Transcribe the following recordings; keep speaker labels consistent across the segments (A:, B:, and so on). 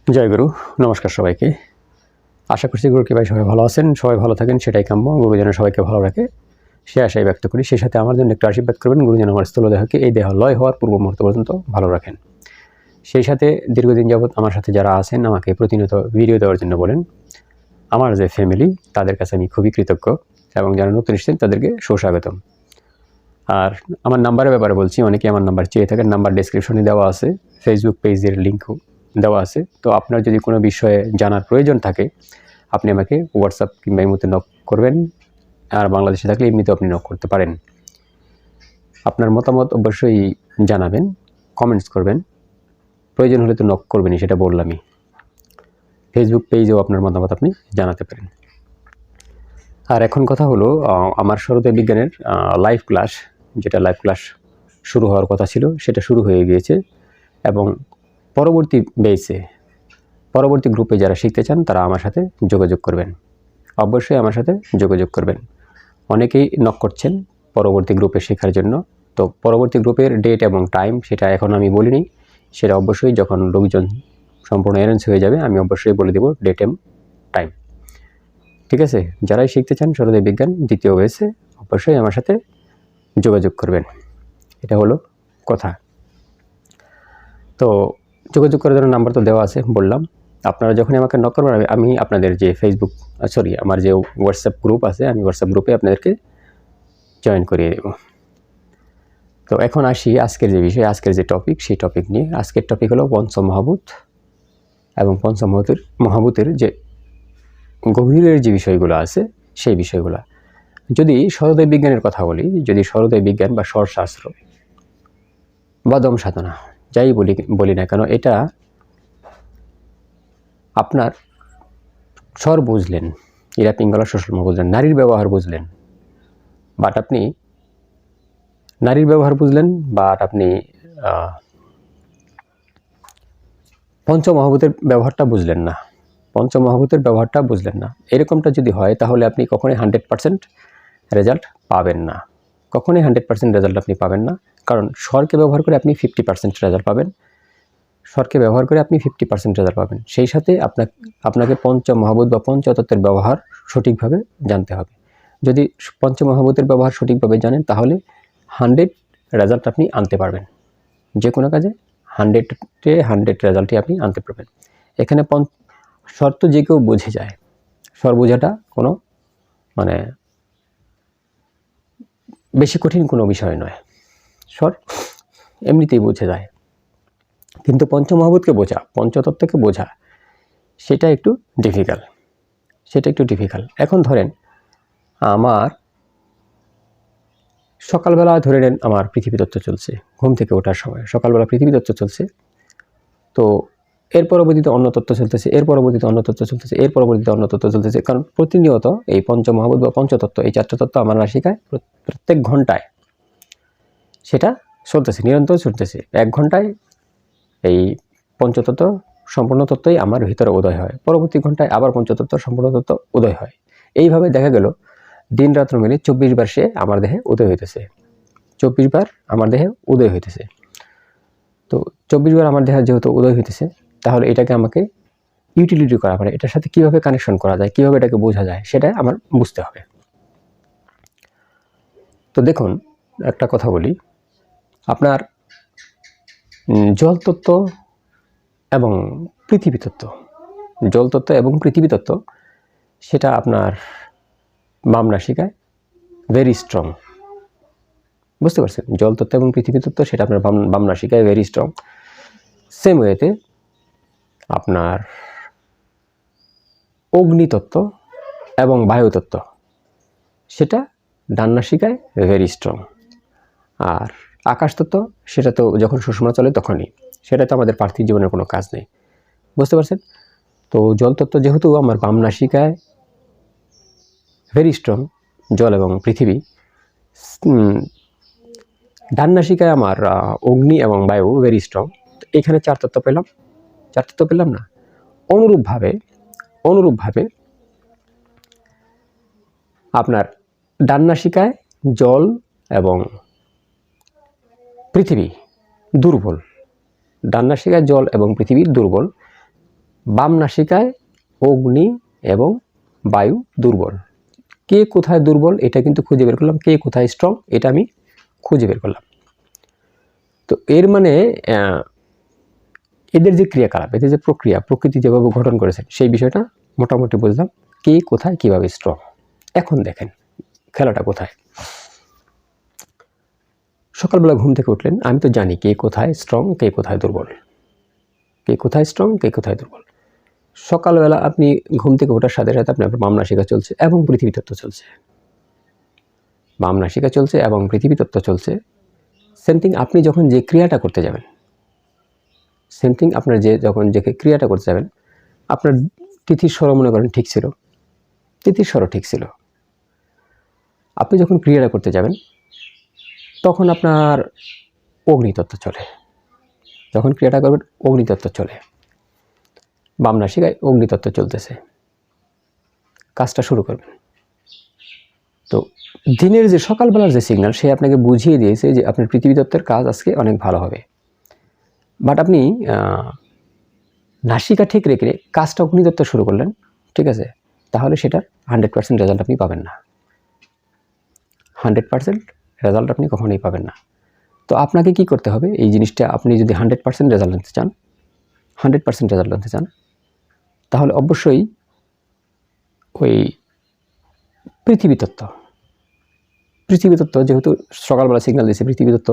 A: জয়গুরু, নমস্কার সবাইকে। আশা করছি গুরু কৃপায় সবাই ভালো আছেন, সবাই ভালো থাকেন, সেটাই কাম্য। গুরু যেন সবাইকে ভালো রাখে সে আশাই ব্যক্ত করি। সেই সাথে আমার জন্য একটু আশীর্বাদ করবেন, গুরু যেন আমার স্থূল দেহকে এই দেহ লয় হওয়ার পূর্ব মুহূর্ত পর্যন্ত ভালো রাখেন। সেই সাথে দীর্ঘদিন যাবৎ আমার সাথে যারা আছেন, আমাকে প্রতিনিয়ত ভিডিও দেওয়ার জন্য বলেন, আমার যে ফ্যামিলি, তাদের কাছে আমি খুবই কৃতজ্ঞ এবং যারা নতুন এসেছেন তাদেরকে সুস্বাগতম। আর আমার নাম্বারের ব্যাপারে বলছি, অনেকে আমার নাম্বার চেয়ে থাকেন। নাম্বার ডেসক্রিপশনে দেওয়া আছে, ফেসবুক পেজের লিঙ্কও দেওয়া আছে। তো আপনার যদি কোনো বিষয়ে জানার প্রয়োজন থাকে, আপনি আমাকে হোয়াটসঅ্যাপ কিংবা ইমোতে নক করবেন। আর বাংলাদেশে থাকলে এমনিতেও আপনি নক করতে পারেন। আপনার মতামত অবশ্যই জানাবেন, কমেন্টস করবেন, প্রয়োজন হলে তো নক করবেনই, সেটা বললামই। ফেসবুক পেজেও আপনার মতামত আপনি জানাতে পারেন। আর এখন কথা হলো, আমার সৌরোদয় বিজ্ঞানের লাইভ ক্লাস, যেটা লাইভ ক্লাস শুরু হওয়ার কথা ছিল, সেটা শুরু হয়ে গিয়েছে। এবং পরবর্তী বেসে, পরবর্তী গ্রুপে যারা শিখতে চান তারা আমার সাথে যোগাযোগ করবেন, অবশ্যই আমার সাথে যোগাযোগ করবেন। অনেকেই নক করছেন পরবর্তী গ্রুপে শেখার জন্য। তো পরবর্তী গ্রুপের ডেট এবং টাইম সেটা এখন আমি বলিনি, সেটা অবশ্যই যখন লোকজন সম্পূর্ণ অ্যারেঞ্জ হয়ে যাবে আমি অবশ্যই বলে দেব ডেট এবং টাইম। ঠিক আছে? যারাই শিখতে চান সৌরোদয় বিজ্ঞান দ্বিতীয় বেসে, অবশ্যই আমার সাথে যোগাযোগ করবেন। এটা হলো কথা। তো যোগাযোগ করার জন্য নাম্বার তো দেওয়া আছে বললাম। আপনারা যখনই আমাকে নক করবেন, আমি আপনাদের যে ফেসবুক আমার যে হোয়াটসঅ্যাপ গ্রুপ আছে, আমি হোয়াটসঅ্যাপ গ্রুপে আপনাদেরকে জয়েন করিয়ে দেব। তো এখন আসি আজকের যে বিষয়, আজকের যে টপিক, সেই টপিক নিয়ে। আজকের টপিক হলো পঞ্চমহাভূত এবং পঞ্চমহাভূতের যে গভীরের যে বিষয়গুলো আছে সেই বিষয়গুলো। যদি সৌরোদয় বিজ্ঞানের কথা বলি, যদি সৌরোদয় বিজ্ঞান বা স্বরশাস্ত্র বা দম সাধনা যাই বলি না কেন, এটা আপনার স্বর বুঝলেন, ইরা পিঙ্গলা সুষুম্না বুঝলেন, নারীর ব্যবহার বুঝলেন, বাট আপনি নারীর ব্যবহার বুঝলেন, বাট আপনি পঞ্চমহাভূতের ব্যবহারটা বুঝলেন না, পঞ্চমহাভূতের ব্যবহারটা বুঝলেন না। এরকমটা যদি হয় তাহলে আপনি কখনোই 100% রেজাল্ট পাবেন না, কখনোই 100% রেজাল্ট আপনি পাবেন না। কারণ স্বরকে ব্যবহার করে আপনি 50% রেজাল্ট পাবেন, স্বরকে ব্যবহার করে আপনি 50% রেজাল্ট পাবেন। সেই সাথে আপনাকে পঞ্চমহাভূত বা পঞ্চতত্ত্বের ব্যবহার সঠিকভাবে জানতে হবে। যদি পঞ্চমহাভূতের ব্যবহার সঠিকভাবে জানেন তাহলে 100 রেজাল্ট আপনি আনতে পারবেন। যে কোনো কাজে 100 রেজাল্টই আপনি আনতে পারবেন। এখানে স্বর তো যে কেউ বুঝে যায়, স্বর বোঝাটা কোনো বেশি কঠিন কোনো বিষয় নয়, স্বর এমনিতেই বুঝে যায়। কিন্তু পঞ্চমহাভূতকে বোঝা, পঞ্চতত্ত্বকে বোঝা, সেটা একটু ডিফিকাল্ট। এখন ধরেন আমার সকালবেলা, ধরে নেন আমার পৃথিবীতত্ত্ব চলছে, ঘুম থেকে ওঠার সময় সকালবেলা পৃথিবীতত্ত্ব চলছে। তো এর পরবর্তীতে অন্য তত্ত্ব চলতেছে, এর পরবর্তীতে অন্য তত্ত্ব চলতেছে, এর পরবর্তীতে অন্য তত্ত্ব চলতেছে। কারণ প্রতিনিয়ত এই পঞ্চমহাভূত বা পঞ্চতত্ত্ব, এই 4টা তত্ত্ব আমার নাসিকায় প্রত্যেক ঘন্টায় সেটা চলতেছে, নিরন্তর চলতেছে। 1 ঘন্টায় এই পঞ্চতত্ত্ব সম্পূর্ণ তত্ত্বই আমার ভিতরে উদয় হয়, পরবর্তী ঘন্টায় আবার পঞ্চতত্ত্ব সম্পূর্ণ তত্ত্ব উদয় হয়। এইভাবে দেখা গেল দিন রাত্র মিলে 24 বার সে আমার দেহে উদয় হইতেছে, 24 বার আমার দেহে উদয় হইতেছে। তো 24 বার আমার দেহে যেহেতু উদয় হইতেছে, তাহলে এটাকে আমাকে ইউটিলিটি করা, মানে এটার সাথে কীভাবে কানেকশন করা যায়, কীভাবে এটাকে বোঝা যায়, সেটা আমার বুঝতে হবে। তো দেখুন, একটা কথা বলি, আপনার জলতত্ত্ব এবং পৃথিবীতত্ত্ব, জলতত্ত্ব এবং পৃথিবীতত্ত্ব সেটা আপনার বাম নাসিকায় ভেরি স্ট্রং। বুঝতে পারছেন? জলতত্ত্ব এবং পৃথিবীতত্ত্ব সেটা আপনার বাম নাসিকায় ভেরি স্ট্রং। সেম ওয়েতে আপনার অগ্নিতত্ত্ব এবং বায়ুতত্ত্ব সেটা ডান নাসিকায় ভেরি স্ট্রং। আর আকাশতত্ত্ব সেটা তো যখন সুষুম্না চলে তখনই, সেটা তো আমাদের পার্থিব জীবনের কোনো কাজ নেই। বুঝতে পারছেন? তো জলতত্ত্ব যেহেতু আমার বাম নাসিকায় ভেরি স্ট্রং, জল এবং পৃথিবী, ডান নাসিকায় আমার অগ্নি এবং বায়ু ভেরি স্ট্রং। তো এখানে 4 তত্ত্ব পেলাম না? অনুরূপভাবে আপনার ডান নাসিকায় জল এবং পৃথিবী দুর্বল, ডান নাসিকায় জল এবং পৃথিবী দুর্বল। বাম নাসিকায় অগ্নি এবং বায়ু দুর্বল। কে কোথায় দুর্বল এটা কিন্তু খুঁজে বের করলাম, কে কোথায় স্ট্রং এটা আমি খুঁজে বের করলাম। তো এর মানে এদের যে ক্রিয়াকলাপ, এদের যে প্রক্রিয়া, প্রকৃতি যেভাবে গঠন করেছেন সেই বিষয়টা মোটামুটি বুঝলাম, কে কোথায় কিভাবে স্ট্রং। এখন দেখেন খেলাটা কোথায়। সকালবেলা ঘুম থেকে উঠলেন, আমি তো জানি কে কোথায় স্ট্রং, কে কোথায় দুর্বল, কে কোথায় স্ট্রং, কে কোথায় দুর্বল। সকালবেলা আপনি ঘুম থেকে ওঠার সাথে সাথে আপনার বাম নাসিকা চলছে এবং পৃথিবী তত্ত্ব চলছে, বাম নাসিকা চলছে এবং পৃথিবী তত্ত্ব চলছে। সেম থিং আপনি যখন যে ক্রিয়াটা করতে যাবেন, সেম থিং আপনার যখন যে ক্রিয়াটা করতে যাবেন, আপনার তিথির স্বর মনে করেন ঠিক ছিল, তিথির স্বরও ঠিক ছিল। আপনি যখন ক্রিয়াটা করতে যাবেন তখন আপনার অগ্নিতত্ত্ব চলে, যখন ক্রিয়াটা করবেন অগ্নিতত্ত্ব চলে, বাম নাসিকায় অগ্নিতত্ত্ব চলতেছে, কাজটা শুরু করবেন। তো দিনের যে সকালবেলার যে সিগন্যাল সে আপনাকে বুঝিয়ে দিয়েছে যে আপনার পৃথিবী তত্ত্বের কাজ আজকে অনেক ভালো হবে, বাট আপনি নাসিকা ঠিক রেখে কাজটা অগ্নিতত্ত্ব শুরু করলেন, ঠিক আছে, তাহলে সেটার 100% রেজাল্ট আপনি পাবেন না, 100% রেজাল্ট আপনি কখনোই পাবেন না। তো আপনাকে কি করতে হবে, এই জিনিসটা আপনি যদি 100% রেজাল্ট আনতে চান, 100% রেজাল্ট আনতে চান, তাহলে অবশ্যই ওই পৃথিবী তত্ত্ব, পৃথিবী তত্ত্ব যেহেতু সকালবেলা সিগন্যাল দিয়েছে পৃথিবী তত্ত্ব,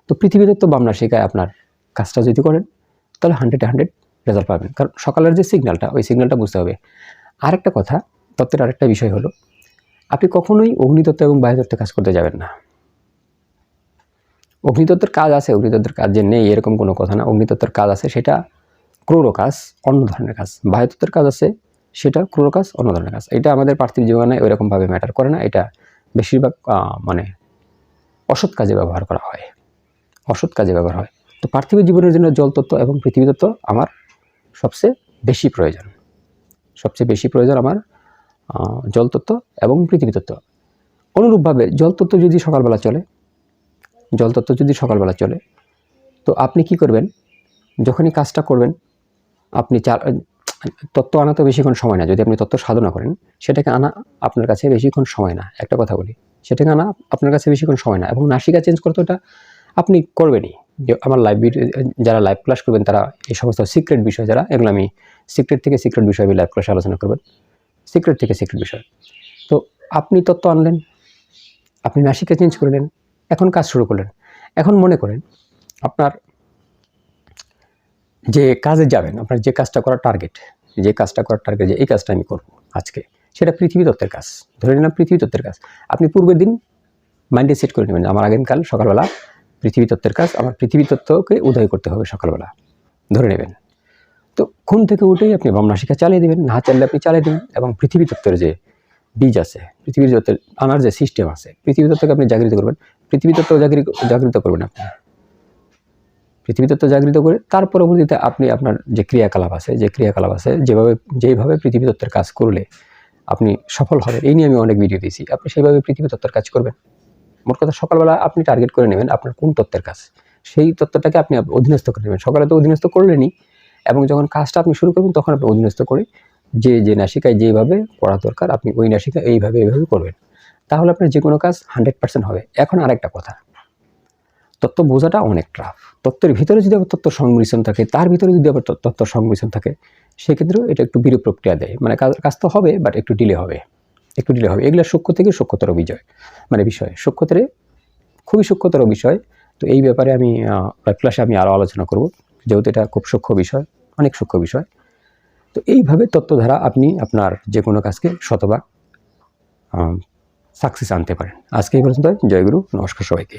A: তো পৃথিবী তত্ত্ব বাম নাসিকায় আপনার কাজটা যদি করেন তাহলে 100-100 রেজাল্ট পাবেন। কারণ সকালের যে সিগন্যালটা, ওই সিগন্যালটা বুঝতে হবে। আরেকটা কথা, তত্ত্বের আরেকটা বিষয় হলো আপনি কখনোই অগ্নিতত্ত্ব এবং বায়ুতত্ত্বে কাজ করতে যাবেন না। অগ্নিতত্ত্বের কাজ আছে, অগ্নিতত্ত্বের কাজ যে নেই এরকম কোনো কথা না। অগ্নিতত্ত্বের কাজ আছে, সেটা ক্রূর কাজ, অন্য ধরনের কাজ। বায়ুতত্ত্বের কাজ আছে, সেটা ক্রূর কাজ, অন্য ধরনের কাজ। এটা আমাদের পার্থিব জীবনে ওইরকমভাবে ম্যাটার করে না। এটা বেশিরভাগ মানে অসৎ কাজে ব্যবহার করা হয়, অসৎ কাজে ব্যবহার হয়। তো পার্থিব জীবনের জন্য জলতত্ত্ব এবং পৃথিবী তত্ত্ব আমার সবচেয়ে বেশি প্রয়োজন, সবচেয়ে বেশি প্রয়োজন আমার জলতত্ত্ব এবং পৃথিবী তত্ত্ব। অনুরূপভাবে জলতত্ত্ব যদি সকালবেলা চলে, জলতত্ত্ব যদি সকালবেলা চলে, তো আপনি কি করবেন, যখনই কাজটা করবেন আপনি তত্ত্ব আনা তো বেশিক্ষণ সময় না। যদি আপনি তত্ত্ব সাধনা করেন, সেটাকে আনা আপনার কাছে বেশিক্ষণ সময় না। একটা কথা বলি, সেটাকে আনা আপনার কাছে বেশিক্ষণ সময় না। এবং নাসিকা চেঞ্জ করতে ওটা আপনি করবেনই। যে আমার লাইভ ভিডিও যারা লাইভ ক্লাস করবেন তারা এই সমস্ত সিক্রেট বিষয়, যারা এগুলো আমি সিক্রেট থেকে সিক্রেট বিষয় আমি লাইভ ক্লাসে আলোচনা করবেন, সিক্রেট থেকে সিক্রেট বিষয়। তো আপনি তত্ত্ব আনলেন, আপনি নাসিকা চেঞ্জ করলেন, এখন কাজ শুরু করলেন। এখন মনে করেন আপনার যে কাজে যাবেন, আপনার যে কাজটা করার টার্গেট, যে কাজটা করার টার্গেট, যে এই কাজটা আমি করব আজকে, সেটা পৃথিবী তত্ত্বের কাজ। ধরে নিলাম পৃথিবী তত্ত্বের কাজ। আপনি পূর্বের দিন মাইন্ডে সেট করে নেবেন, আমার আগামীকাল সকালবেলা পৃথিবী তত্ত্বের কাজ, আমার পৃথিবী তত্ত্বকে উদয় করতে হবে সকালবেলা, ধরে নেবেন। তো ঘুম থেকে উঠেই আপনি বাম নাসিকা চালিয়ে দেবেন, না চালিয়ে আপনি চালিয়ে দেবেন, এবং পৃথিবী তত্ত্বের যে বীজ আছে, পৃথিবীর তত্ত্বের আনার যে সিস্টেম আছে, পৃথিবী তত্ত্বকে আপনি জাগৃত করবেন। পৃথিবী তত্ত্ব জাগৃত করবেন আপনি, পৃথিবী তত্ত্ব জাগৃত করে তার পরবর্তীতে আপনি আপনার যে ক্রিয়াকলাপ আছে, যেভাবে পৃথিবী তত্ত্বের কাজ করলে আপনি সফল হবেন, এই নিয়ে আমি অনেক ভিডিও দিয়েছি। আপনি সেইভাবে পৃথিবী তত্ত্বের কাজ করবেন। মোট কথা সকালবেলা আপনি টার্গেট করে নেবেন আপনার কোন তত্ত্বের কাজ, সেই তত্ত্বটাকে আপনি অধীনস্থ করে নেবেন। সকালে তো অধীনস্থ করলেনই, এবং যখন কাজটা আপনি শুরু করবেন তখন আপনি অধীনস্থ করে যে নাসিকায় যেভাবে করা দরকার আপনি ওই নাসিকা এইভাবে করবেন, তাহলে আপনার যে কোনো কাজ 100% হবে। এখন আরেকটা কথা, তত্ত্ব বোঝাটা অনেক টাফ। তত্ত্বের ভিতরে যদি আবার তত্ত্ব সংমিশ্রণ থাকে, তার ভিতরে যদি আবার তত্ত্ব সংমিশ্রণ থাকে, সেক্ষেত্রেও এটা একটু বিরূপ প্রক্রিয়া দেয়। মানে কাজ তো হবে, বাট একটু ডিলে হবে, একটু ডিলে হবে। এগুলো সূক্ষ্ম থেকে সূক্ষ্মতর বিষয়, সূক্ষ্মতরে খুবই সূক্ষ্মতর বিষয়। তো এই ব্যাপারে আমি ক্লাসে আমি আরও আলোচনা করব, যেহেতু এটা খুব সূক্ষ্ম বিষয়, অনেক সূক্ষ্ম বিষয়। তো এইভাবে তত্ত্ব দ্বারা আপনি আপনার যে কোনো কাজকে শতভাগ সাকসেস আনতে পারেন। আজকে এই পর্যন্ত। জয়গুরু, নমস্কার সবাইকে।